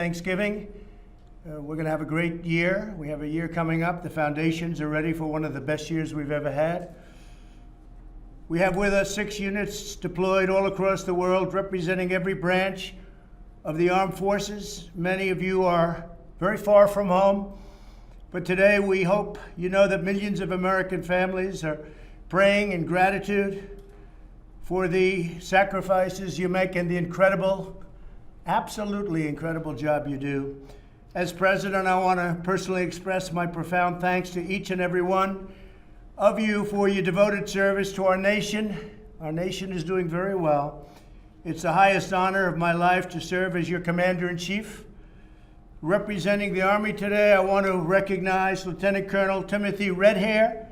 Thanksgiving. We're going to have a great year. We have a year coming up. The foundations are ready for one of the best years we've ever had. We have with us 6 units deployed all across the world, representing every branch of the armed forces. Many of you are very far from home, but today we hope you know that millions of American families are praying in gratitude for the sacrifices you make and the absolutely incredible job you do. As president, I want to personally express my profound thanks to each and every one of you for your devoted service to our nation. Our nation is doing very well. It's the highest honor of my life to serve as your commander-in-chief. Representing the Army today, I want to recognize Lieutenant Colonel Timothy Redhair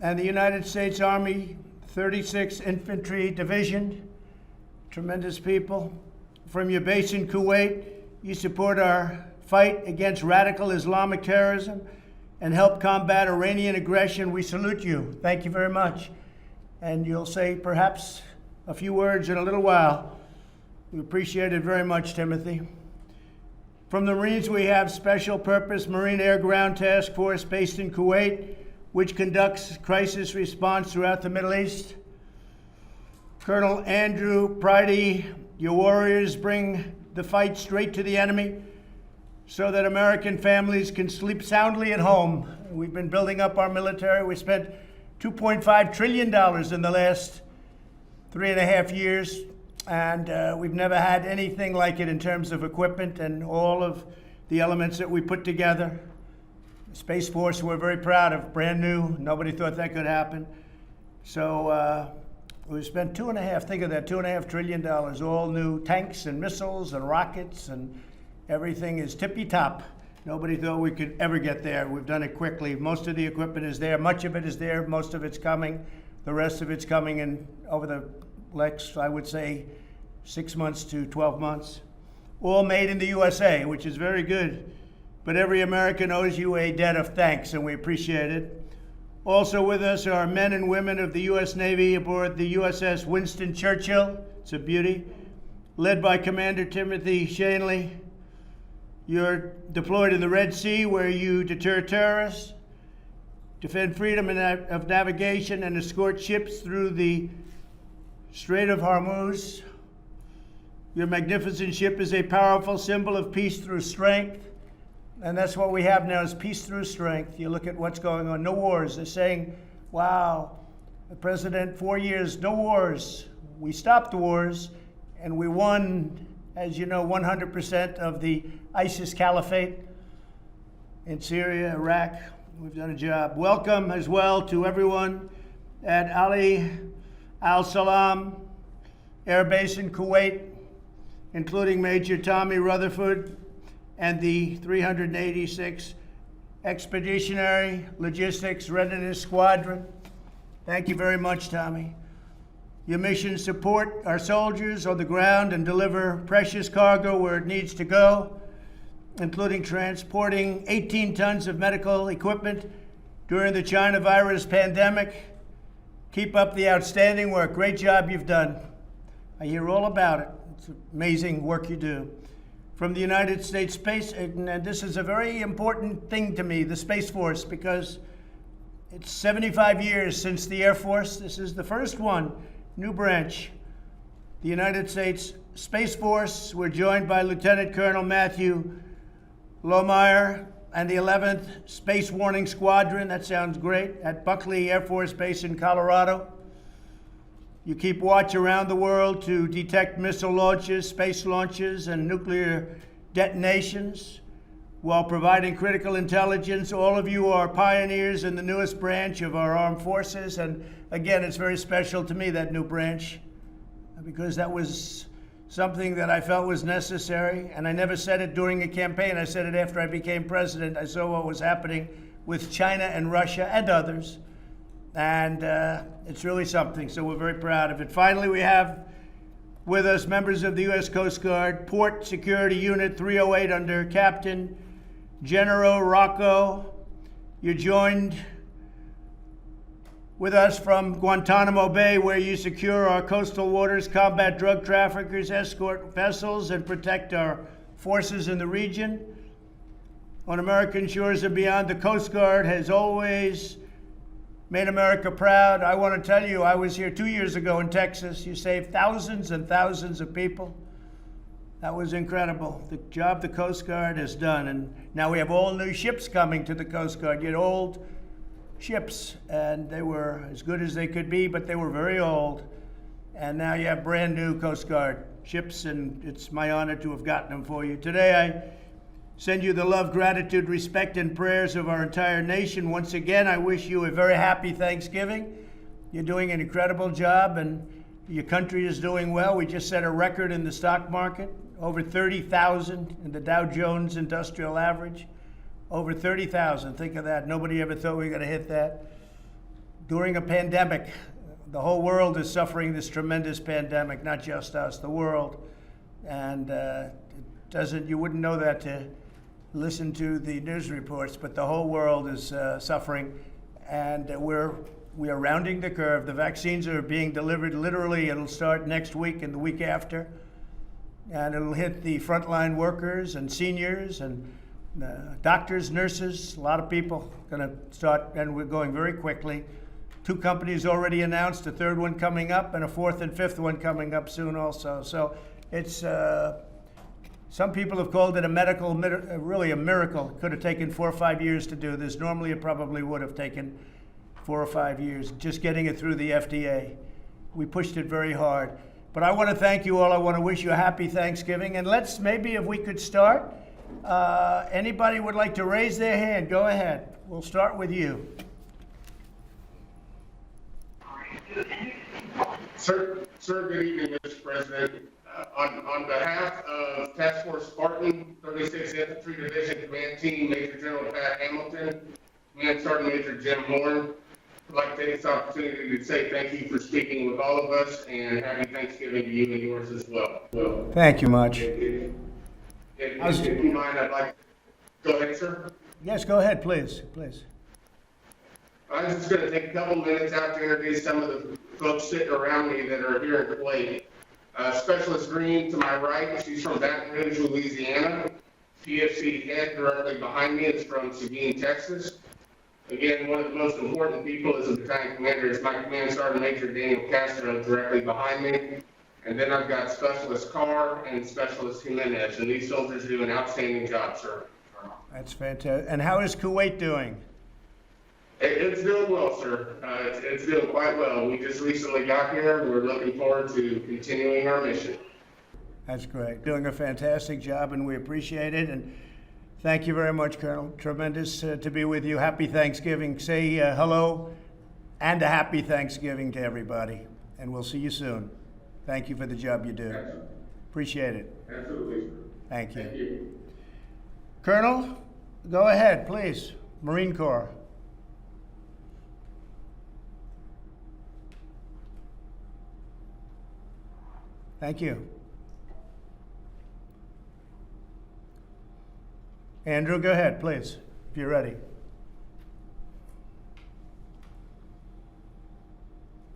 and the United States Army 36th Infantry Division. Tremendous people. From your base in Kuwait, you support our fight against radical Islamic terrorism and help combat Iranian aggression. We salute you. Thank you very much. And you'll say perhaps a few words in a little while. We appreciate it very much, Timothy. From the Marines, we have Special Purpose Marine Air Ground Task Force based in Kuwait, which conducts crisis response throughout the Middle East. Colonel Andrew Pridey, your warriors bring the fight straight to the enemy so that American families can sleep soundly at home. We've been building up our military. We spent $2.5 trillion in the last 3.5 years, and we've never had anything like it in terms of equipment and all of the elements that we put together. The Space Force, we're very proud of, brand new. Nobody thought that could happen. So we spent $2.5 trillion, all new tanks and missiles and rockets, and everything is tippy-top. Nobody thought we could ever get there. We've done it quickly. Most of the equipment is there. Much of it is there. Most of it's coming. The rest of it's coming in over the next, I would say, 6 months to 12 months. All made in the USA, which is very good. But every American owes you a debt of thanks, and we appreciate it. Also with us are men and women of the U.S. Navy aboard the USS Winston Churchill. It's a beauty. Led by Commander Timothy Shanley. You're deployed in the Red Sea, where you deter terrorists, defend freedom of navigation, and escort ships through the Strait of Hormuz. Your magnificent ship is a powerful symbol of peace through strength. And that's what we have now, is peace through strength. You look at what's going on. No wars. They're saying, wow, the president, 4 years, no wars. We stopped the wars, and we won, as you know, 100% of the ISIS caliphate in Syria, Iraq. We've done a job. Welcome as well to everyone at Ali Al Salam Air Base in Kuwait, including Major Tommy Rutherford and the 386 Expeditionary Logistics Readiness Squadron. Thank you very much, Tommy. Your mission support our soldiers on the ground and deliver precious cargo where it needs to go, including transporting 18 tons of medical equipment during the China virus pandemic. Keep up the outstanding work. Great job you've done. I hear all about it. It's amazing work you do. From the United States Space, and this is a very important thing to me, the Space Force, because it's 75 years since the Air Force. This is the first one, new branch. The United States Space Force, we're joined by Lieutenant Colonel Matthew Lohmeyer and the 11th Space Warning Squadron, that sounds great, at Buckley Air Force Base in Colorado. You keep watch around the world to detect missile launches, space launches, and nuclear detonations while providing critical intelligence. All of you are pioneers in the newest branch of our armed forces. And again, it's very special to me, that new branch, because that was something that I felt was necessary. And I never said it during a campaign. I said it after I became president. I saw what was happening with China and Russia and others. And it's really something, so we're very proud of it. Finally, we have with us members of the U.S. Coast Guard, Port Security Unit 308 under Captain General Rocco. You're joined with us from Guantanamo Bay, where you secure our coastal waters, combat drug traffickers, escort vessels, and protect our forces in the region. On American shores and beyond, the Coast Guard has always made America proud. I want to tell you, I was here 2 years ago in Texas. You saved thousands and thousands of people. That was incredible, the job the Coast Guard has done. And now we have all new ships coming to the Coast Guard. You had old ships, and they were as good as they could be, but they were very old. And now you have brand new Coast Guard ships, and it's my honor to have gotten them for you. Today I send you the love, gratitude, respect, and prayers of our entire nation. Once again, I wish you a very happy Thanksgiving. You're doing an incredible job, and your country is doing well. We just set a record in the stock market, over 30,000 in the Dow Jones Industrial Average. Over 30,000, think of that. Nobody ever thought we were going to hit that. During a pandemic, the whole world is suffering this tremendous pandemic, not just us, the world. And you wouldn't know that to listen to the news reports, but the whole world is suffering, and we are rounding the curve. The vaccines are being delivered literally. It'll start next week and the week after, and it'll hit the frontline workers and seniors and doctors, nurses, a lot of people going to start, and we're going very quickly. 2 companies already announced, a 3rd one coming up, and a 4th and 5th one coming up soon also. So it's some people have called it really a miracle. It could have taken 4 or 5 years to do this. Normally it probably would have taken 4 or 5 years, just getting it through the FDA. We pushed it very hard. But I want to thank you all. I want to wish you a happy Thanksgiving. And let's, maybe if we could start, anybody would like to raise their hand, go ahead. We'll start with you. Sir, good evening, Mr. President. On behalf of Task Force Spartan, 36th Infantry Division Command Team, Major General Pat Hamilton, Command Sergeant Major Jim Horn, I'd like to take this opportunity to say thank you for speaking with all of us, and happy Thanksgiving to you and yours as well. Thank you much. If you mind, I'd like to go ahead, sir. Yes, go ahead, please. I'm just going to take a couple minutes out to introduce some of the folks sitting around me that are here in Kuwait. Specialist Green to my right, she's from Baton Rouge, Louisiana. PFC head directly behind me is from Seguin, Texas. Again, one of the most important people as a battalion commander is my Command Sergeant Major Daniel Castro directly behind me. And then I've got Specialist Carr and Specialist Jimenez, and these soldiers do an outstanding job, sir. That's fantastic. And how is Kuwait doing? It's doing well, sir. It's doing quite well. We just recently got here. We're looking forward to continuing our mission. That's great. Doing a fantastic job, and we appreciate it. And thank you very much, Colonel. Tremendous to be with you. Happy Thanksgiving. Say hello and a happy Thanksgiving to everybody. And we'll see you soon. Thank you for the job you do. Appreciate it. Absolutely, sir. Thank you. Thank you. Colonel, go ahead, please. Marine Corps. Thank you. Andrew, go ahead, please, if you're ready.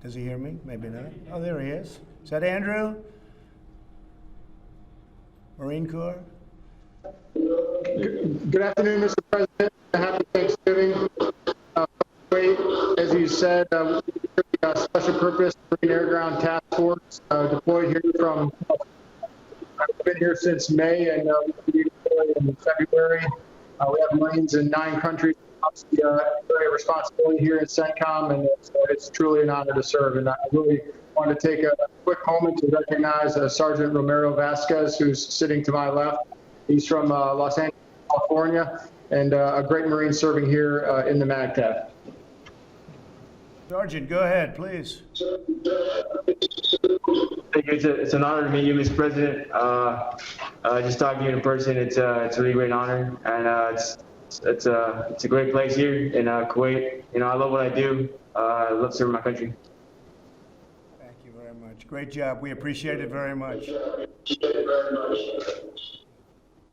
Does he hear me? Maybe not. Oh, there he is. Is that Andrew? Marine Corps? Good afternoon, Mr. President. Happy Thanksgiving. As you said, we're a Special Purpose Marine Air Ground Task Force deployed here from, I've been here since May, and we deployed in February. We have Marines in 9 countries. Very responsibility here at CENTCOM, and it's truly an honor to serve. And I really want to take a quick moment to recognize Sergeant Romero Vasquez, who's sitting to my left. He's from Los Angeles, California, and a great Marine serving here in the MAGTF. Sergeant, go ahead, please. Thank you. It's an honor to meet you, Mr. President. Just talking to you in person, it's a really great honor, and it's a great place here in Kuwait. You know, I love what I do. I love serving my country. Thank you very much. Great job. We appreciate it very much.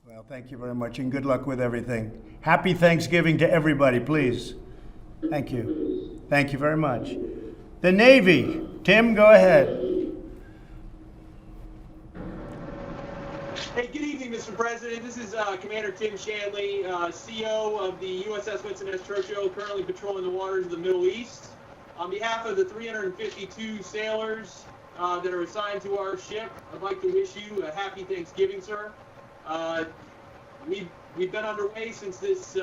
Well, thank you very much, and good luck with everything. Happy Thanksgiving to everybody, please. Thank you. Thank you very much. The Navy. Tim, go ahead. Hey, good evening, Mr. President. This is Commander Tim Shanley, CO of the USS Winston S. Churchill, currently patrolling the waters of the Middle East. On behalf of the 352 sailors that are assigned to our ship, I'd like to wish you a happy Thanksgiving, sir. We've been underway since this,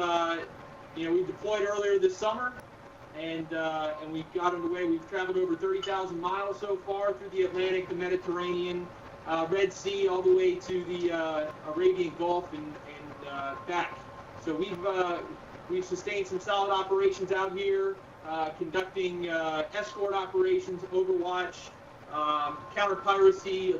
we deployed earlier this summer, and we got underway. We've traveled over 30,000 miles so far through the Atlantic, the Mediterranean, Red Sea, all the way to the Arabian Gulf and back. So we've sustained some solid operations out here, conducting escort operations, overwatch, counter piracy,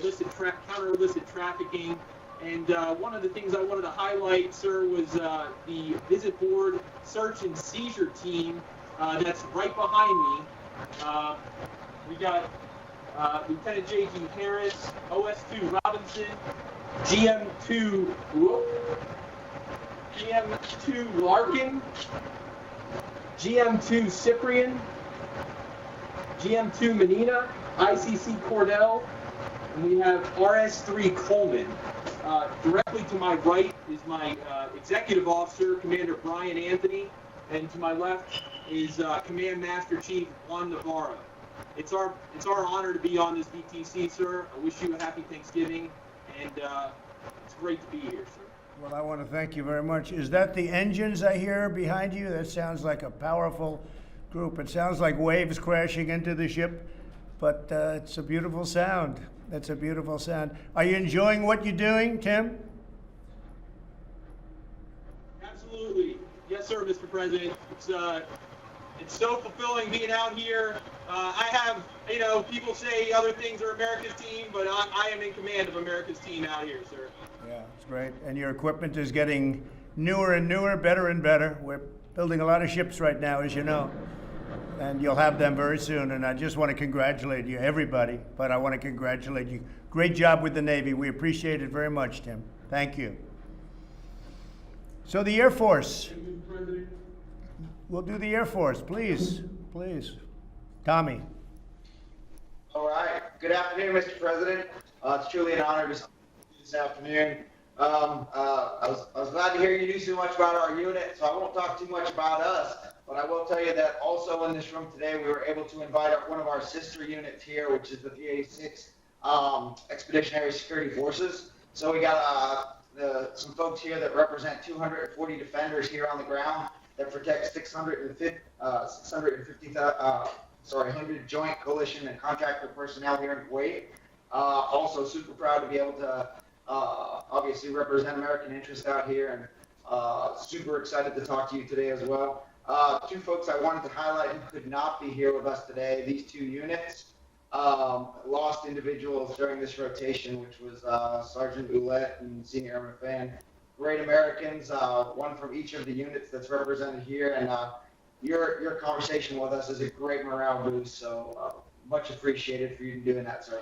counter illicit trafficking. And one of the things I wanted to highlight, sir, was the visit board search and seizure team that's right behind me. We got Lieutenant J.G. Harris, OS2 Robinson, GM2 Larkin, GM2 Cyprian, GM2 Menina, ICC Cordell, and we have RS3 Coleman. Directly to my right is my executive officer, Commander Brian Anthony, and to my left is Command Master Chief Juan Navarro. It's our honor to be on this VTC, sir. I wish you a happy Thanksgiving, and it's great to be here, sir. Well, I want to thank you very much. Is that the engines I hear behind you? That sounds like a powerful group. It sounds like waves crashing into the ship, but it's a beautiful sound. That's a beautiful sound. Are you enjoying what you're doing, Tim? Absolutely. Yes, sir, Mr. President. It's so fulfilling being out here. I have, people say other things are America's team, but I am in command of America's team out here, sir. Yeah, it's great. And your equipment is getting newer and newer, better and better. We're building a lot of ships right now, as you know. And you'll have them very soon. And I just want to congratulate you, everybody, but I want to congratulate you. Great job with the Navy. We appreciate it very much, Tim. Thank you. So the Air Force. We'll do the Air Force, please. Please. Tommy. All right. Good afternoon, Mr. President. It's truly an honor to speak to you this afternoon. I was glad to hear you knew so much about our unit, so I won't talk too much about us, but I will tell you that also in this room today, we were able to invite one of our sister units here, which is the 386 Expeditionary Security Forces. So we got some folks here that represent 240 defenders here on the ground that protect 100 joint coalition and contractor personnel here in Kuwait. Also super proud to be able to obviously represent American interests out here, and super excited to talk to you today as well. Two folks I wanted to highlight who could not be here with us today. These two units lost individuals during this rotation, which was Sergeant Ouellette and Senior Airman Fan. Great Americans, one from each of the units that's represented here, and your conversation with us is a great morale boost, so much appreciated for you doing that, sir.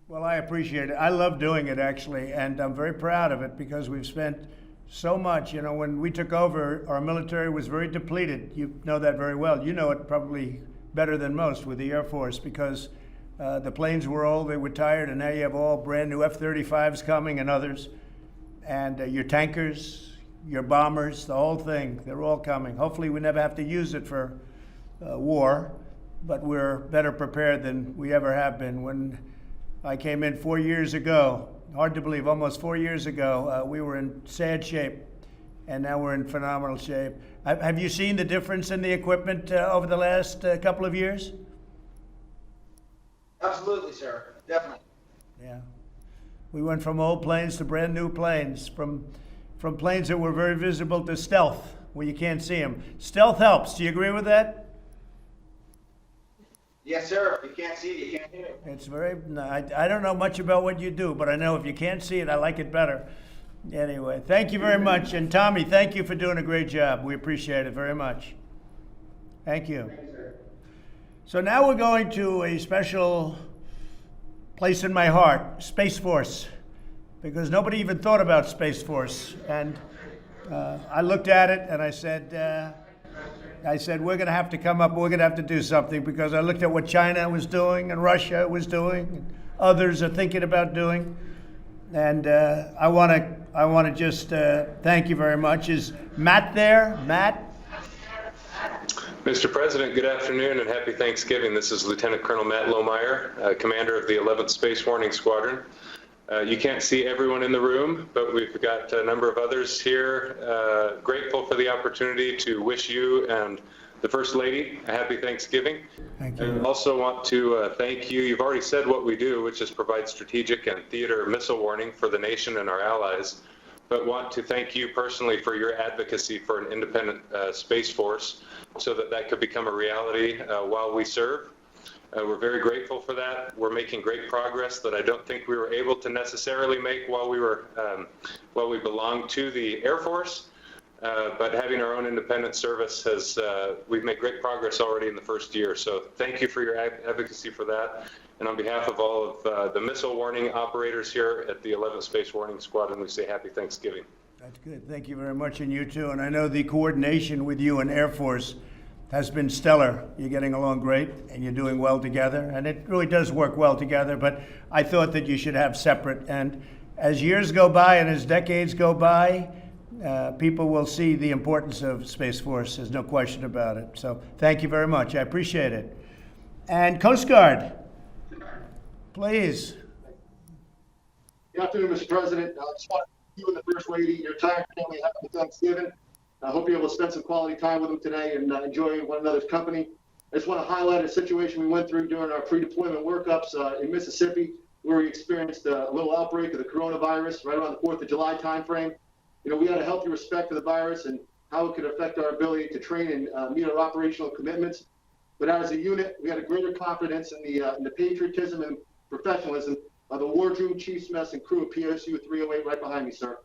Well, I appreciate it. I love doing it, actually, and I'm very proud of it because we've spent so much. When we took over, our military was very depleted. You know that very well. You know it probably better than most with the Air Force because the planes were old, they were tired, and now you have all brand new F-35s coming and others. And your tankers, your bombers, the whole thing, they're all coming. Hopefully we never have to use it for war, but we're better prepared than we ever have been. When I came in 4 years ago, hard to believe, almost 4 years ago, we were in sad shape, and now we're in phenomenal shape. Have you seen the difference in the equipment over the last couple of years? Absolutely, sir. Definitely. Yeah. We went from old planes to brand new planes, from planes that were very visible to stealth, where you can't see them. Stealth helps. Do you agree with that? Yes, sir. If you can't see it, you can't hear it. It's very, I don't know much about what you do, but I know if you can't see it, I like it better. Anyway, thank you very much. And Tommy, thank you for doing a great job. We appreciate it very much. Thank you. Thank you, sir. So now we're going to a special place in my heart, Space Force, because nobody even thought about Space Force. And I looked at it and I said, we're going to have to come up, we're going to have to do something, because I looked at what China was doing and Russia was doing, and others are thinking about doing. And I want to I want to just thank you very much. Is Matt there? Matt? Mr. President, good afternoon and happy Thanksgiving. This is Lieutenant Colonel Matt Lohmeyer, Commander of the 11th Space Warning Squadron. You can't see everyone in the room, but we've got a number of others here. Grateful for the opportunity to wish you and the First Lady a happy Thanksgiving. Thank you. And also want to thank you. You've already said what we do, which is provide strategic and theater missile warning for the nation and our allies, but want to thank you personally for your advocacy for an independent Space Force so that that could become a reality while we serve. We're very grateful for that. We're making great progress that I don't think we were able to necessarily make while we belonged to the Air Force. But having our own independent service has, we've made great progress already in the first year. So thank you for your advocacy for that. And on behalf of all of the missile warning operators here at the 11th Space Warning Squadron, we say happy Thanksgiving. That's good. Thank you very much, and you too. And I know the coordination with you and Air Force has been stellar. You're getting along great, and you're doing well together, and it really does work well together, but I thought that you should have separate. And as years go by and as decades go by, people will see the importance of Space Force. There's no question about it. So thank you very much. I appreciate it. And Coast Guard, please. Good afternoon, Mr. President. I just want you and the First Lady, your entire family, happy Thanksgiving. I hope you're able to spend some quality time with them today and enjoy one another's company. I just want to highlight a situation we went through during our pre-deployment workups in Mississippi, where we experienced a little outbreak of the coronavirus right around the 4th of July timeframe. You know, we had a healthy respect for the virus and how it could affect our ability to train and meet our operational commitments. But as a unit, we had a greater confidence in the patriotism and professionalism of the wardroom, chief's mess, and crew of PSU 308 right behind me, sir.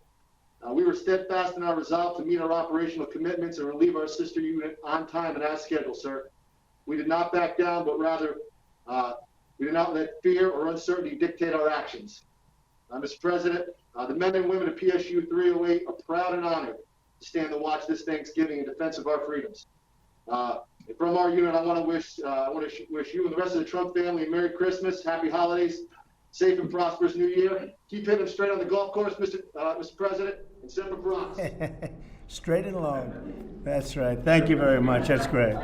We were steadfast in our resolve to meet our operational commitments and relieve our sister unit on time and as scheduled, sir. We did not back down, but rather we did not let fear or uncertainty dictate our actions. Mr. President, the men and women of PSU 308 are proud and honored to stand and watch this Thanksgiving in defense of our freedoms. From our unit, I want to wish you and the rest of the Trump family a Merry Christmas, Happy Holidays, safe and prosperous New Year. Keep hitting them straight on the golf course, Mr. President, and Semper Bronx. Straight and long. That's right. Thank you very much. That's great.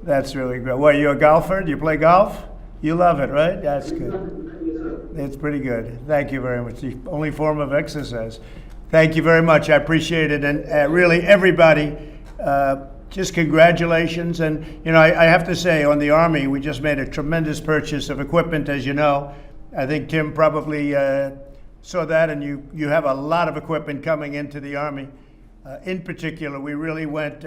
That's really great. Well, you're a golfer? Do you play golf? You love it, right? That's good. It's pretty good. Thank you very much. The only form of exercise. Thank you very much. I appreciate it. And really, everybody, just congratulations. And, you know, I have to say, on the Army, we just made a tremendous purchase of equipment, as you know. I think Tim probably saw that, and you have a lot of equipment coming into the Army. In particular, we really went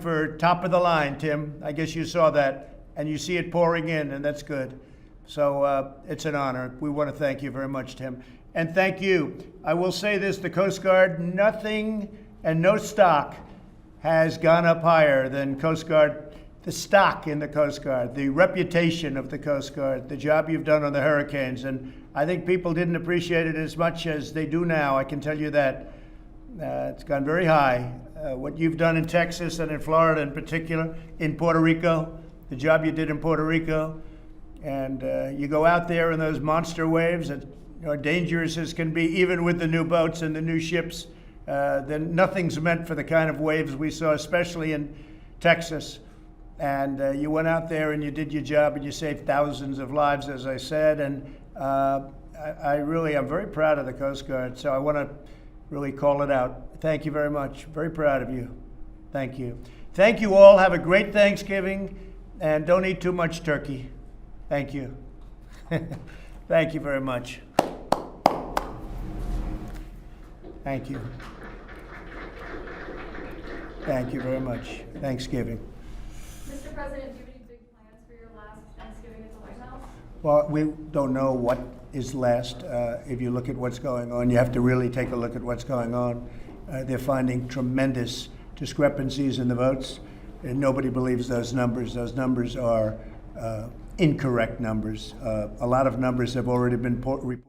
for top of the line, Tim. I guess you saw that, and you see it pouring in, and that's good. So it's an honor. We want to thank you very much, Tim. And thank you. I will say this, the Coast Guard, nothing and no stock has gone up higher than Coast Guard. The stock in the Coast Guard, the reputation of the Coast Guard, the job you've done on the hurricanes, and I think people didn't appreciate it as much as they do now. I can tell you that. It's gone very high. What you've done in Texas and in Florida in particular, in Puerto Rico, the job you did in Puerto Rico, and you go out there in those monster waves that are dangerous as can be, even with the new boats and the new ships. Then nothing's meant for the kind of waves we saw, especially in Texas. And you went out there and you did your job and you saved thousands of lives, as I said. And I'm very proud of the Coast Guard. So I want to really call it out. Thank you very much. Very proud of you. Thank you. Thank you all. Have a great Thanksgiving. And don't eat too much turkey. Thank you. Thank you very much. Thank you. Thank you very much. Thanksgiving. Mr. President, do you have any big plans for your last Thanksgiving at the White House? Well, we don't know what is last. If you look at what's going on, you have to really take a look at what's going on. They're finding tremendous discrepancies in the votes, and nobody believes those numbers. Those numbers are incorrect numbers. A lot of numbers have already been reported.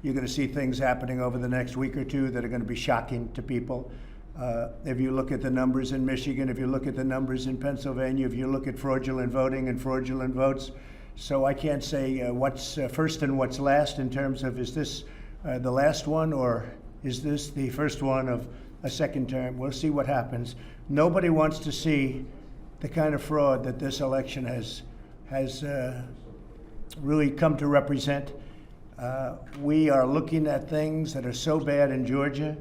You're going to see things happening over the next week or two that are going to be shocking to people. If you look at the numbers in Michigan, if you look at the numbers in Pennsylvania, if you look at fraudulent voting and fraudulent votes. So I can't say what's first and what's last in terms of is this the last one, or is this the first one of a second term? We'll see what happens. Nobody wants to see the kind of fraud that this election has really come to represent. We are looking at things that are so bad in Georgia.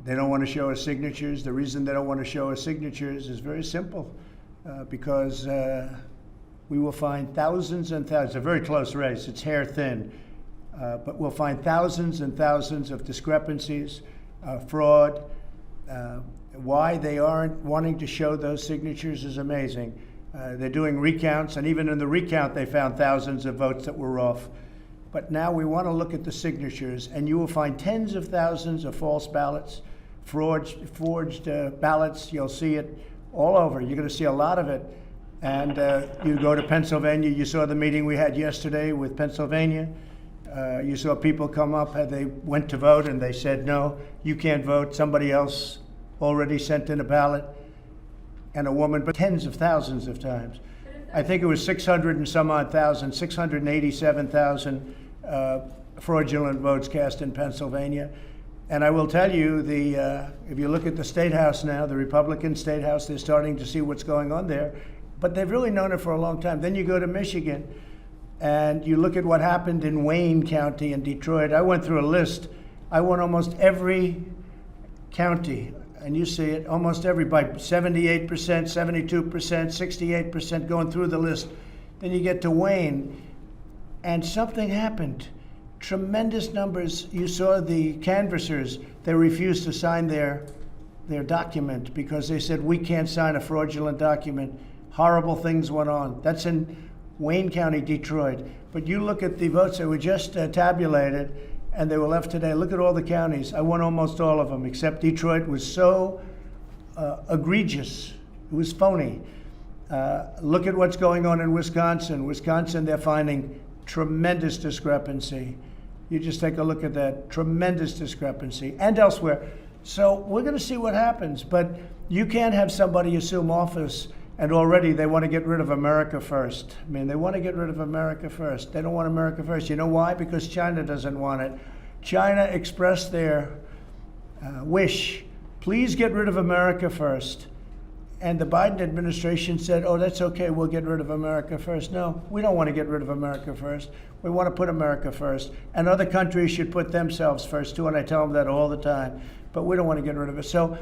They don't want to show us signatures. The reason they don't want to show us signatures is very simple, because we will find thousands and thousands, a very close race, it's hair thin, but we'll find thousands and thousands of discrepancies, fraud. Why they aren't wanting to show those signatures is amazing. They're doing recounts, and even in the recount they found thousands of votes that were off. But now we want to look at the signatures, and you will find tens of thousands of false ballots, forged ballots. You'll see it all over. You're going to see a lot of it. And you go to Pennsylvania, you saw the meeting we had yesterday with Pennsylvania. You saw people come up, they went to vote, and they said, no, you can't vote. Somebody else already sent in a ballot. And a woman, but tens of thousands of times. I think it was 600 and some odd thousand, 687,000 fraudulent votes cast in Pennsylvania. And I will tell you, if you look at the State House now, the Republican State House, they're starting to see what's going on there. But they've really known it for a long time. Then you go to Michigan, and you look at what happened in Wayne County in Detroit. I went through a list. I went almost every county, and you see it, almost every, by 78%, 72%, 68%, going through the list. Then you get to Wayne, and something happened. Tremendous numbers. You saw the canvassers, they refused to sign their document because they said, we can't sign a fraudulent document. Horrible things went on. That's in Wayne County, Detroit. But you look at the votes that were just tabulated, and they were left today. Look at all the counties. I won almost all of them, except Detroit was so egregious. It was phony. Look at what's going on in Wisconsin. Wisconsin, they're finding tremendous discrepancy. You just take a look at that. Tremendous discrepancy. And elsewhere. So we're going to see what happens. But you can't have somebody assume office and already they want to get rid of America first. I mean, they want to get rid of America first. They don't want America first. You know why? Because China doesn't want it. China expressed their wish, please get rid of America first. And the Biden administration said, oh, that's okay, we'll get rid of America first. No, we don't want to get rid of America first. We want to put America first. And other countries should put themselves first too, and I tell them that all the time. But we don't want to get rid of it. So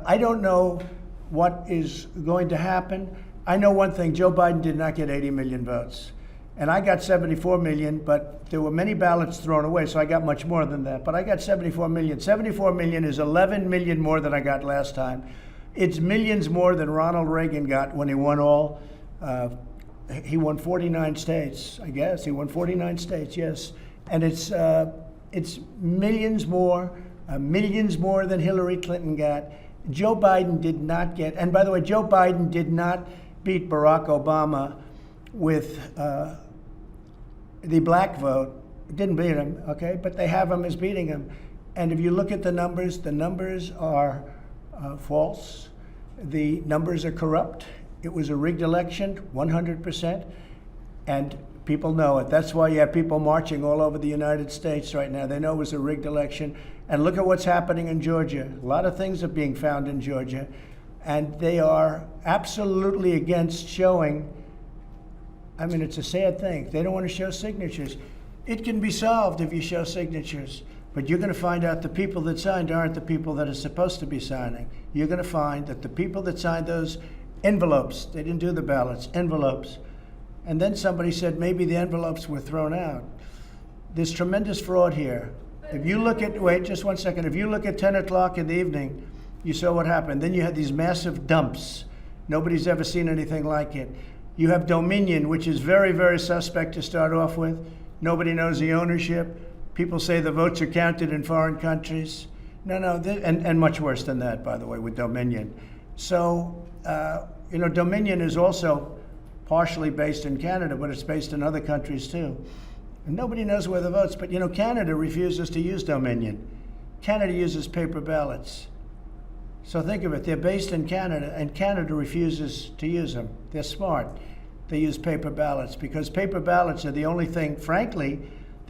I don't know what is going to happen. I know one thing, Joe Biden did not get 80 million votes. And I got 74 million, but there were many ballots thrown away, so I got much more than that. But I got 74 million. 74 million is 11 million more than I got last time. It's millions more than Ronald Reagan got when he won all. He won 49 states, I guess. He won 49 states, yes. And it's millions more than Hillary Clinton got. Joe Biden did not get, and by the way, Joe Biden did not beat Barack Obama with the black vote. Didn't beat him, okay? But they have him as beating him. And if you look at the numbers are false. The numbers are corrupt. It was a rigged election, 100%. And people know it. That's why you have people marching all over the United States right now. They know it was a rigged election. And look at what's happening in Georgia. A lot of things are being found in Georgia. And they are absolutely against showing. I mean, it's a sad thing. They don't want to show signatures. It can be solved if you show signatures. But you're going to find out the people that signed aren't the people that are supposed to be signing. You're going to find that the people that signed those envelopes, they didn't do the ballots, envelopes. And then somebody said maybe the envelopes were thrown out. There's tremendous fraud here. If you look at, wait just one second, if you look at 10 o'clock in the evening, you saw what happened. Then you had these massive dumps. Nobody's ever seen anything like it. You have Dominion, which is very, very suspect to start off with. Nobody knows the ownership. People say the votes are counted in foreign countries. No, and much worse than that, by the way, with Dominion. So, Dominion is also partially based in Canada, but it's based in other countries too. And nobody knows where the votes, but Canada refuses to use Dominion. Canada uses paper ballots. So think of it, they're based in Canada, and Canada refuses to use them. They're smart. They use paper ballots because paper ballots are the only thing, frankly,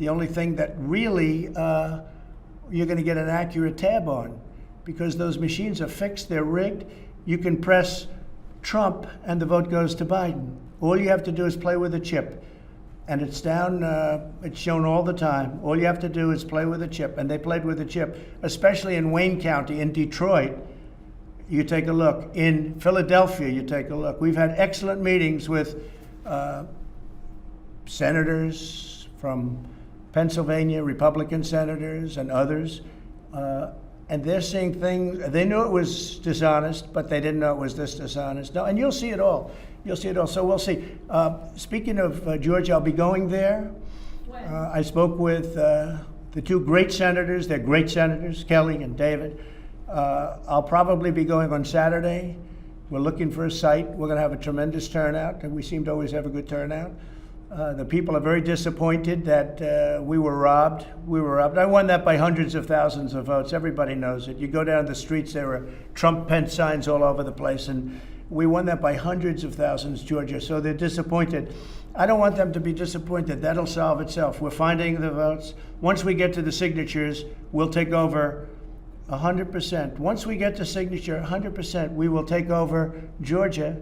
the only thing that really you're going to get an accurate tab on, because those machines are fixed, they're rigged. You can press Trump and the vote goes to Biden. All you have to do is play with a chip. And it's down, it's shown all the time. All you have to do is play with a chip. And they played with a chip, especially in Wayne County, in Detroit. You take a look. In Philadelphia, you take a look. We've had excellent meetings with senators from Pennsylvania, Republican senators and others. And they're seeing things, they knew it was dishonest, but they didn't know it was this dishonest. No, and you'll see it all. You'll see it all. So we'll see. Speaking of Georgia, I'll be going there. When? I spoke with the two great senators. They're great senators, Kelly and David. I'll probably be going on Saturday. We're looking for a site. We're going to have a tremendous turnout, and we seem to always have a good turnout. The people are very disappointed that we were robbed. We were robbed. I won that by hundreds of thousands of votes. Everybody knows it. You go down the streets, there are Trump-Pence signs all over the place, and we won that by hundreds of thousands, Georgia. So they're disappointed. I don't want them to be disappointed. That'll solve itself. We're finding the votes. Once we get to the signatures, we'll take over 100%. Once we get to signature 100%, we will take over Georgia,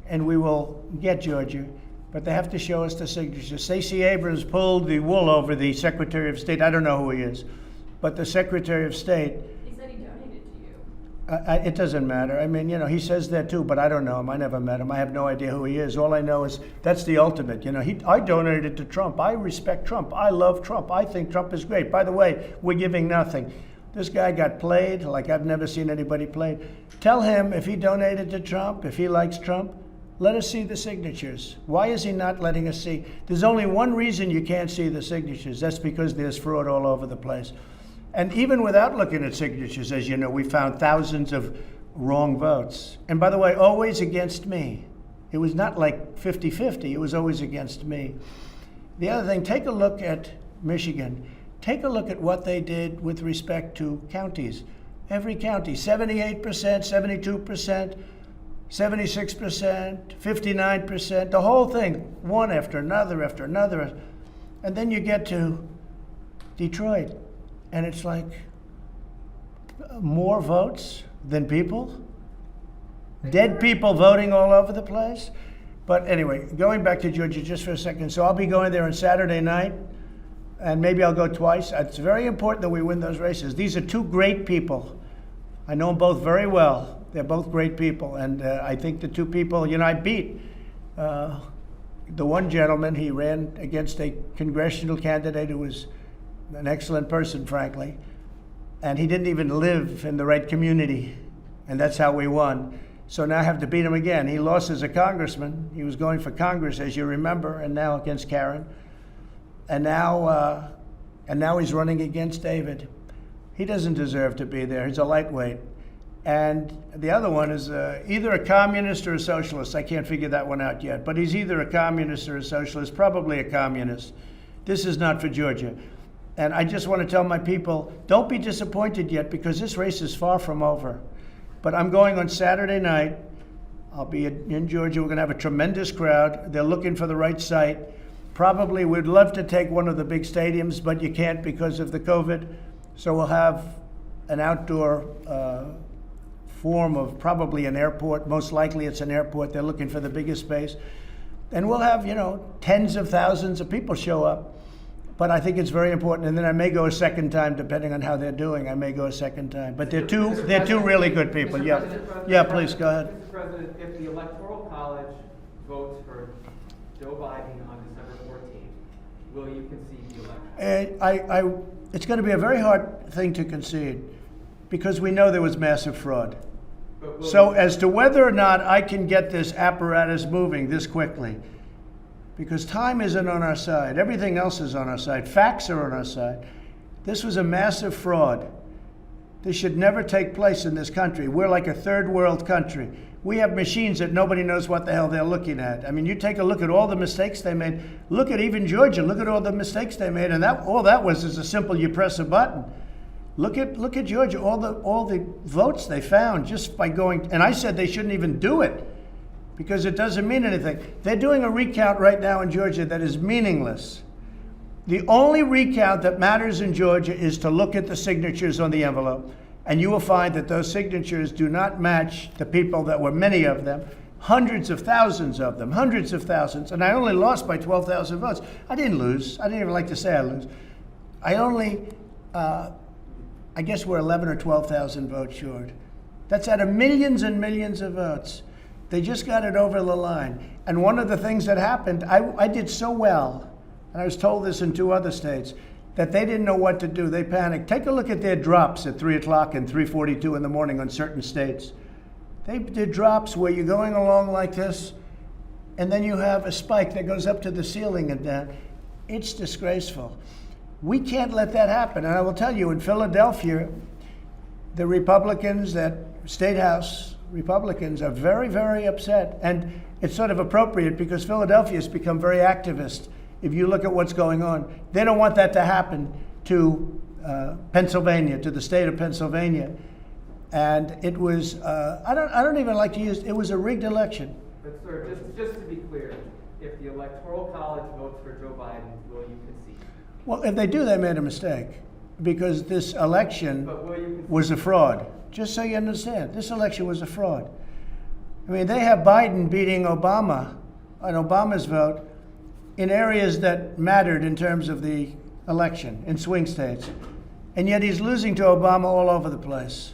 and we will get Georgia. But they have to show us the signatures. Stacey Abrams pulled the wool over the Secretary of State. I don't know who he is, but the Secretary of State. He said he donated to you. It doesn't matter. I mean, he says that too, but I don't know him. I never met him. I have no idea who he is. All I know is that's the ultimate. I donated to Trump. I respect Trump. I love Trump. I think Trump is great. By the way, we're giving nothing. This guy got played like I've never seen anybody played. Tell him if he donated to Trump, if he likes Trump, let us see the signatures. Why is he not letting us see? There's only one reason you can't see the signatures. That's because there's fraud all over the place. And even without looking at signatures, as you know, we found thousands of wrong votes. And by the way, always against me. It was not like 50-50. It was always against me. The other thing, take a look at Michigan. Take a look at what they did with respect to counties. Every county, 78%, 72%. 76%, 59%, the whole thing, one after another after another. And then you get to Detroit, and it's like more votes than people. Dead people voting all over the place. But anyway, going back to Georgia just for a second. So I'll be going there on Saturday night, and maybe I'll go twice. It's very important that we win those races. These are two great people. I know them both very well. They're both great people, and I think the two people, I beat the one gentleman. He ran against a congressional candidate who was an excellent person, frankly, and he didn't even live in the right community, and that's how we won. So now I have to beat him again. He lost as a congressman. He was going for Congress, as you remember, and now against Karen, and now he's running against David. He doesn't deserve to be there. He's a lightweight. And the other one is either a communist or a socialist. I can't figure that one out yet. But he's either a communist or a socialist, probably a communist. This is not for Georgia. And I just want to tell my people, don't be disappointed yet, because this race is far from over. But I'm going on Saturday night. I'll be in Georgia. We're going to have a tremendous crowd. They're looking for the right site. Probably we'd love to take one of the big stadiums, but you can't because of the COVID. So we'll have an outdoor form of probably an airport. Most likely it's an airport. They're looking for the biggest space. And we'll have, tens of thousands of people show up. But I think it's very important. And then I may go a second time, depending on how they're doing. I may go a second time. But they're two really good people. Mr. Yeah. President, Yeah, please, go ahead. Mr. President, if the Electoral College votes for Joe Biden on December 14th, will you concede the election? It's going to be a very hard thing to concede, because we know there was massive fraud. So as to whether or not I can get this apparatus moving this quickly, because time isn't on our side. Everything else is on our side. Facts are on our side. This was a massive fraud. This should never take place in this country. We're like a third world country. We have machines that nobody knows what the hell they're looking at. I mean, you take a look at all the mistakes they made. Look at even Georgia. Look at all the mistakes they made. And all that was is a simple, you press a button. Look at Georgia, all the votes they found just by going, and I said they shouldn't even do it because it doesn't mean anything. They're doing a recount right now in Georgia that is meaningless. The only recount that matters in Georgia is to look at the signatures on the envelope, and you will find that those signatures do not match the people that were many of them, hundreds of thousands of them, hundreds of thousands, and I only lost by 12,000 votes. I didn't lose. I didn't even like to say I lose. I only, I guess we're 11 or 12,000 votes short. That's out of millions and millions of votes. They just got it over the line. And one of the things that happened, I did so well, and I was told this in 2 other states, that they didn't know what to do. They panicked. Take a look at their drops at 3 o'clock and 3:42 in the morning on certain states. They did drops where you're going along like this, and then you have a spike that goes up to the ceiling and down. It's disgraceful. We can't let that happen. And I will tell you, in Philadelphia, the Republicans, that State House Republicans, are very, very upset. And it's sort of appropriate because Philadelphia has become very activist. If you look at what's going on, they don't want that to happen to Pennsylvania, to the state of Pennsylvania. And it was, I don't even like to use, it was a rigged election. But sir, just to be clear, if the Electoral College votes for Joe Biden, will you concede? Well, if they do, they made a mistake, because this election was a fraud. Just so you understand, this election was a fraud. I mean, they have Biden beating Obama on Obama's vote in areas that mattered in terms of the election, in swing states. And yet he's losing to Obama all over the place.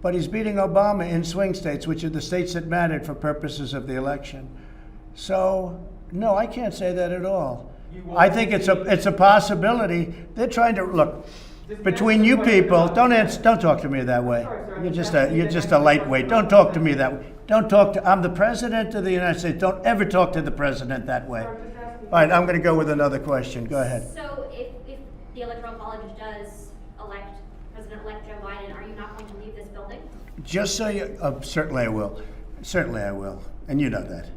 But he's beating Obama in swing states, which are the states that mattered for purposes of the election. So, no, I can't say that at all. I think it's a possibility. They're trying to, look, between you people, don't talk to me that way. You're just a lightweight. Don't talk to me that way. I'm the president of the United States. Don't ever talk to the president that way. All right, I'm going to go with another question. Go ahead. So if the Electoral College does elect President-elect Joe Biden, are you not going to leave this building? Just so you, certainly I will. Certainly I will. And you know that.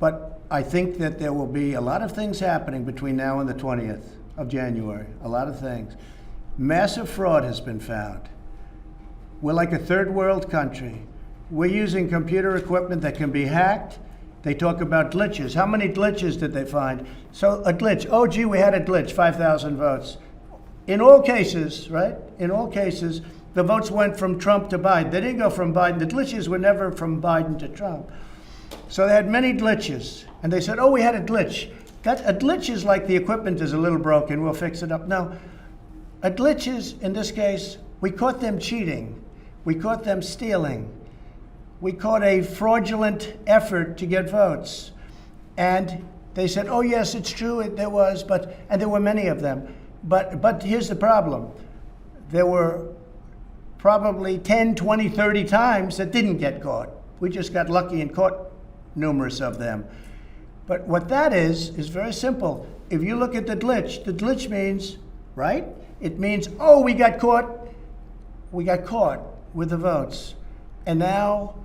But I think that there will be a lot of things happening between now and the 20th of January. A lot of things. Massive fraud has been found. We're like a third world country. We're using computer equipment that can be hacked. They talk about glitches. How many glitches did they find? So a glitch. Oh, gee, we had a glitch, 5,000 votes. In all cases, right? In all cases, the votes went from Trump to Biden. They didn't go from Biden. The glitches were never from Biden to Trump. So they had many glitches. And they said, oh, we had a glitch. A glitch is like the equipment is a little broken. We'll fix it up. No, a glitch is, in this case, we caught them cheating. We caught them stealing. We caught a fraudulent effort to get votes. And they said, oh, yes, it's true, there was, and there were many of them. But here's the problem. There were probably 10, 20, 30 times that didn't get caught. We just got lucky and caught numerous of them. But what that is very simple. If you look at the glitch means, right? It means, oh, we got caught with the votes. And now,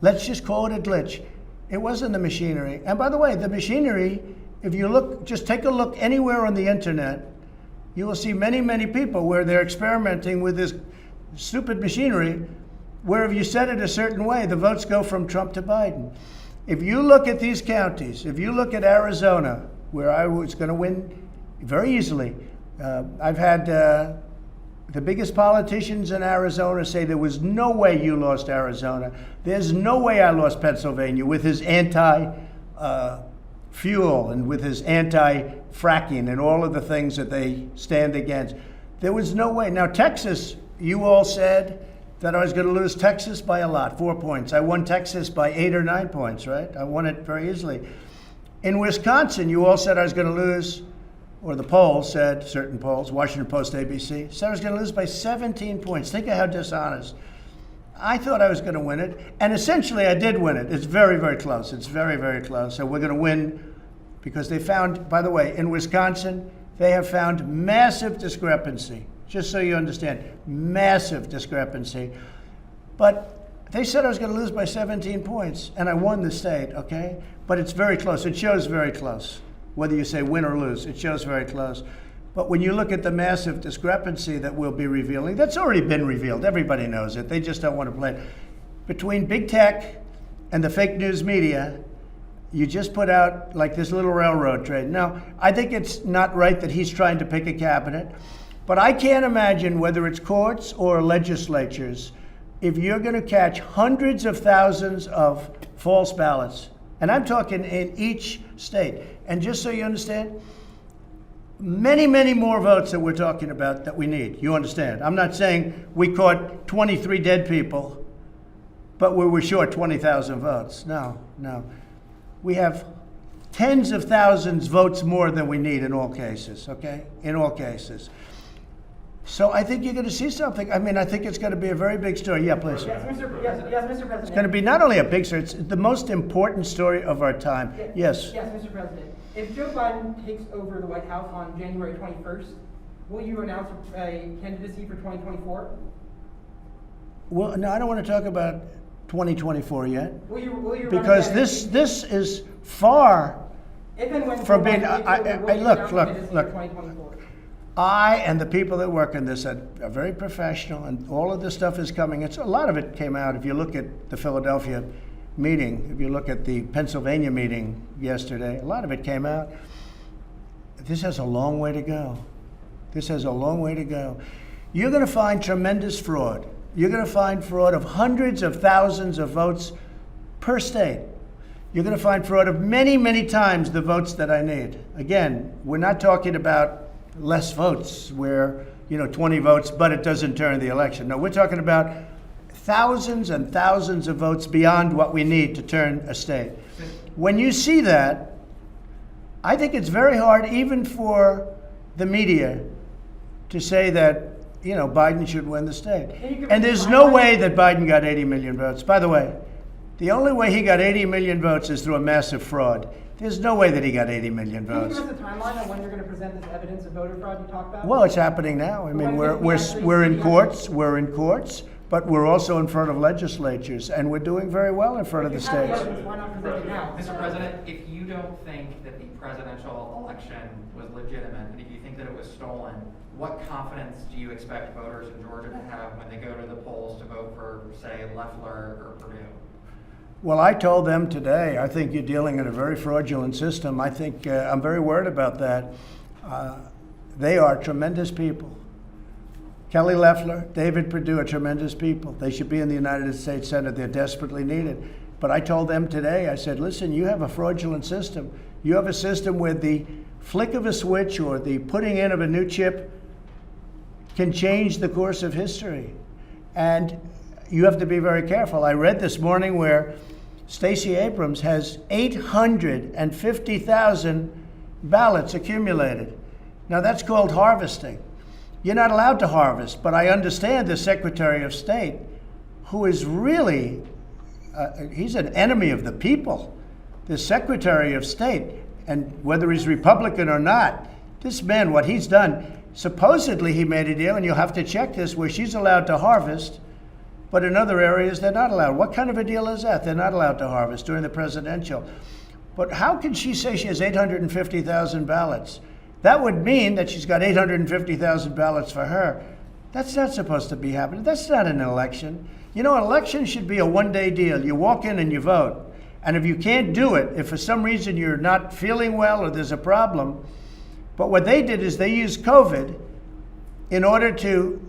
let's just call it a glitch. It wasn't the machinery. And by the way, the machinery, if you look, just take a look anywhere on the internet, you will see many, many people where they're experimenting with this stupid machinery, where if you set it a certain way, the votes go from Trump to Biden. If you look at these counties, if you look at Arizona, where I was going to win very easily, I've had the biggest politicians in Arizona say there was no way you lost Arizona. There's no way I lost Pennsylvania with his anti-fuel and with his anti-fracking and all of the things that they stand against. There was no way. Now, Texas, you all said that I was going to lose Texas by a lot, 4 points. I won Texas by 8 or 9 points, right? I won it very easily. In Wisconsin, you all said I was going to lose, or the polls said, certain polls, Washington Post, ABC, said I was going to lose by 17 points. Think of how dishonest. I thought I was going to win it, and essentially I did win it. It's very, very close. It's very, very close. So we're going to win because they found, by the way, in Wisconsin, they have found massive discrepancy. Just so you understand, massive discrepancy. But they said I was going to lose by 17 points, and I won the state, okay? But it's very close. It shows very close. Whether you say win or lose, it shows very close. But when you look at the massive discrepancy that we'll be revealing, that's already been revealed. Everybody knows it. They just don't want to play it. Between big tech and the fake news media, You just put out like this little railroad trade. Now, I think it's not right that he's trying to pick a cabinet, but I can't imagine whether it's courts or legislatures, if you're going to catch hundreds of thousands of false ballots, and I'm talking in each state. And just so you understand, many, many more votes that we're talking about that we need. You understand? I'm not saying we caught 23 dead people, but we were short 20,000 votes. No. We have tens of thousands votes more than we need in all cases, okay? In all cases. So I think you're going to see something. I mean, I think it's going to be a very big story. Yeah, please. Yes, Mr. President. It's going to be not only a big story, it's the most important story of our time. Yes. Yes, Mr. President. If Joe Biden takes over the White House on January 21st, will you announce a candidacy for 2024? Well, no, I don't want to talk about 2024 yet. Will you because this is far if and when from Joe being. Biden takes over, will you Look. announce a candidacy for 2024? I and the people that work in this are very professional, and all of this stuff is coming. A lot of it came out. If you look at the Philadelphia meeting, if you look at the Pennsylvania meeting yesterday, a lot of it came out. This has a long way to go. This has a long way to go. You're going to find tremendous fraud. You're going to find fraud of hundreds of thousands of votes per state. You're going to find fraud of many, many times the votes that I need. Again, we're not talking about less votes where, 20 votes, but it doesn't turn the election. No, we're talking about thousands and thousands of votes beyond what we need to turn a state. When you see that, I think it's very hard even for the media to say that, Biden should win the state. And there's no way that Biden got 80 million votes. By the way, the only way he got 80 million votes is through a massive fraud. There's no way that he got 80 million votes. Can you give us a timeline on when you're going to present this evidence of voter fraud you talked about? Well, it's happening now. I mean, we're in courts, but we're also in front of legislatures, and we're doing very well in front of the states. Why not present it now? Mr. President, if you don't think that the presidential election was legitimate, and if you think that it was stolen, what confidence do you expect voters in Georgia to have when they go to the polls to vote for, say, Loeffler or Perdue? Well, I told them today, I think you're dealing in a very fraudulent system. I think I'm very worried about that. They are tremendous people. Kelly Loeffler, David Perdue are tremendous people. They should be in the United States Senate. They're desperately needed. But I told them today, I said, listen, you have a fraudulent system. You have a system where the flick of a switch or the putting in of a new chip can change the course of history. And you have to be very careful. I read this morning where Stacey Abrams has 850,000 ballots accumulated. Now that's called harvesting. You're not allowed to harvest, but I understand the Secretary of State, who is really, he's an enemy of the people. The Secretary of State, and whether he's Republican or not, this man, what he's done, supposedly he made a deal, and you'll have to check this, where she's allowed to harvest, but in other areas, they're not allowed. What kind of a deal is that? They're not allowed to harvest during the presidential. But how can she say she has 850,000 ballots? That would mean that she's got 850,000 ballots for her. That's not supposed to be happening. That's not an election. An election should be a one-day deal. You walk in and you vote. And if you can't do it, if for some reason you're not feeling well or there's a problem, but what they did is they used COVID in order to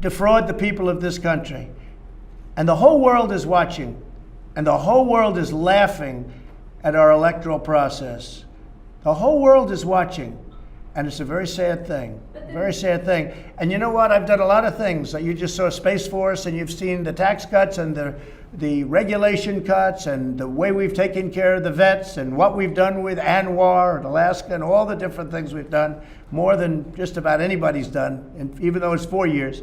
defraud the people of this country. And the whole world is watching, and the whole world is laughing at our electoral process. The whole world is watching, and it's a very sad thing, very sad thing. And you know what? I've done a lot of things. You just saw Space Force, and you've seen the tax cuts and the regulation cuts and the way we've taken care of the vets and what we've done with Anwar and Alaska and all the different things we've done, more than just about anybody's done, and even though it's 4 years.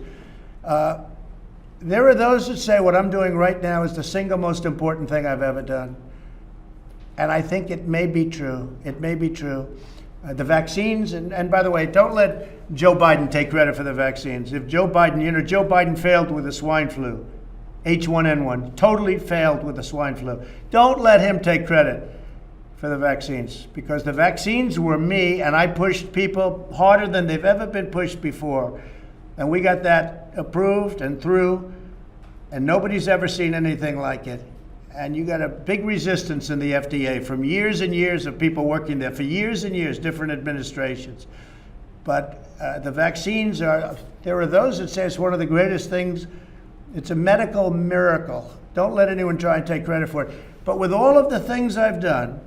There are those that say what I'm doing right now is the single most important thing I've ever done. And I think it may be true. It may be true. The vaccines, and by the way, don't let Joe Biden take credit for the vaccines. If Joe Biden, Joe Biden failed with the swine flu, H1N1, totally failed with the swine flu. Don't let him take credit for the vaccines, because the vaccines were me, and I pushed people harder than they've ever been pushed before. And we got that approved and through, and nobody's ever seen anything like it. And you got a big resistance in the FDA from years and years of people working there for years and years, different administrations. But the vaccines there are those that say it's one of the greatest things. It's a medical miracle. Don't let anyone try and take credit for it. But with all of the things I've done,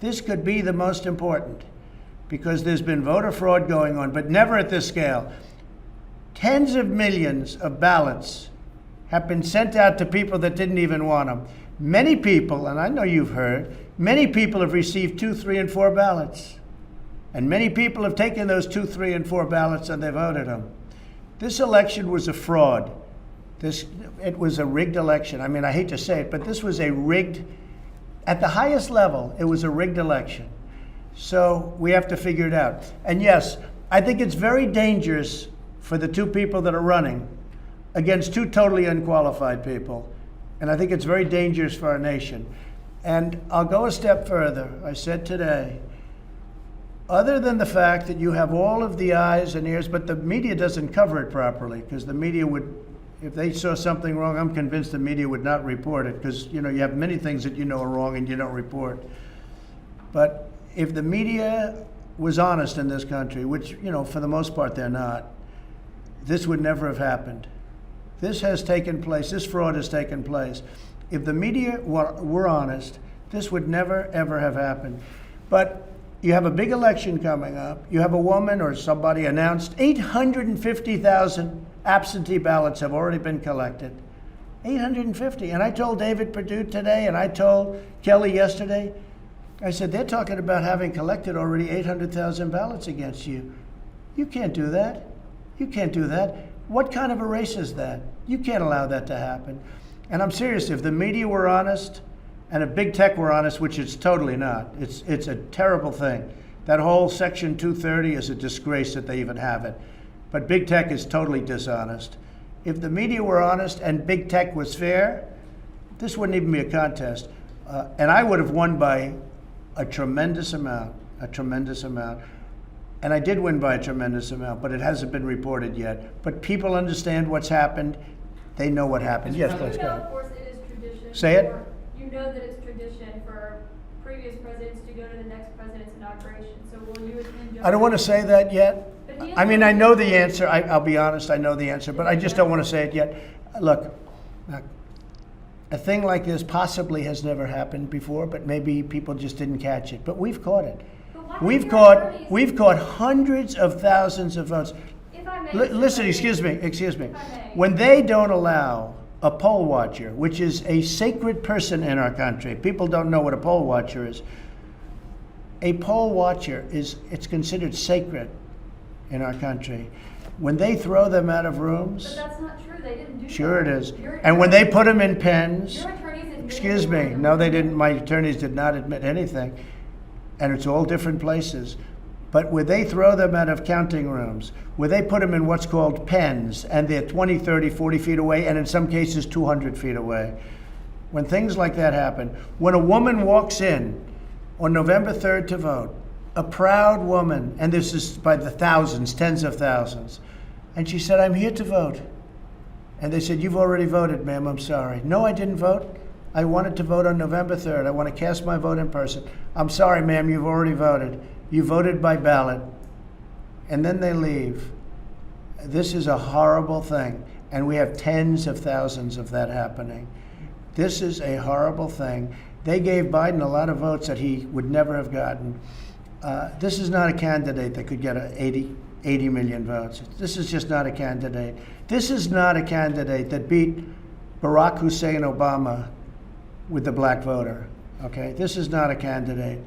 this could be the most important, because there's been voter fraud going on, but never at this scale. Tens of millions of ballots have been sent out to people that didn't even want them. Many people, and I know you've heard, many people have received 2, 3, and 4 ballots. And many people have taken those 2, 3, and 4 ballots and they voted them. This election was a fraud. It was a rigged election. I mean, I hate to say it, but this was a rigged, at the highest level, it was a rigged election. So we have to figure it out. And yes, I think it's very dangerous for the 2 people that are running against 2 totally unqualified people. And I think it's very dangerous for our nation. And I'll go a step further. I said today, other than the fact that you have all of the eyes and ears, but the media doesn't cover it properly, because the media would, if they saw something wrong, I'm convinced the media would not report it, because you have many things that are wrong and you don't report. But if the media was honest in this country, which for the most part they're not, this would never have happened. This has taken place. This fraud has taken place. If the media were honest, this would never, ever have happened. But you have a big election coming up. You have a woman or somebody announced 850,000 absentee ballots have already been collected. 850. And I told David Perdue today, and I told Kelly yesterday, I said, they're talking about having collected already 800,000 ballots against you. You can't do that. You can't do that. What kind of a race is that? You can't allow that to happen. And I'm serious, if the media were honest and if big tech were honest, which it's totally not, it's a terrible thing. That whole Section 230 is a disgrace that they even have it. But big tech is totally dishonest. If the media were honest and big tech was fair, this wouldn't even be a contest. And I would have won by a tremendous amount. And I did win by a tremendous amount, but it hasn't been reported yet. But people understand what's happened. They know what happened. Yes, please go ahead. Of course, it is tradition. Say it. You know that it's tradition for previous presidents to go to the next president's inauguration. So will you attend? I don't want to say that yet. I mean, I know the answer. I'll be honest, I know the answer, but I just don't want to say it yet. Look, a thing like this possibly has never happened before, but maybe people just didn't catch it. But we've caught it. We've caught hundreds of thousands of votes. If I may, Listen, excuse me. When they don't allow a poll watcher, which is a sacred person in our country, people don't know what a poll watcher is. A poll watcher it's considered sacred in our country. When they throw them out of rooms. But that's not true. They didn't do Sure that. it is. And when they put them in pens. Your attorneys admitted Excuse me. No, they didn't. My attorneys did not admit anything. And it's all different places. But where they throw them out of counting rooms, where they put them in what's called pens, and they're 20, 30, 40 feet away, and in some cases 200 feet away. When things like that happen, when a woman walks in on November 3rd to vote, a proud woman, and this is by the thousands, tens of thousands, and she said, I'm here to vote. And they said, you've already voted, ma'am, I'm sorry. No, I didn't vote. I wanted to vote on November 3rd. I want to cast my vote in person. I'm sorry, ma'am, you've already voted. You voted by ballot. And then they leave. This is a horrible thing. And we have tens of thousands of that happening. This is a horrible thing. They gave Biden a lot of votes that he would never have gotten. This is not a candidate that could get 80 million votes. This is just not a candidate. This is not a candidate that beat Barack Hussein Obama with the black voter, okay? This is not a candidate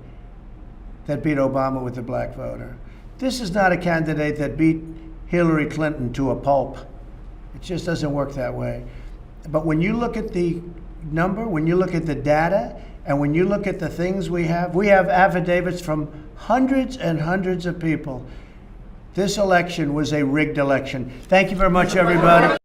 that beat Obama with the black voter. This is not a candidate that beat Hillary Clinton to a pulp. It just doesn't work that way. But when you look at the number, when you look at the data, and when you look at the things we have affidavits from hundreds and hundreds of people. This election was a rigged election. Thank you very much, everybody.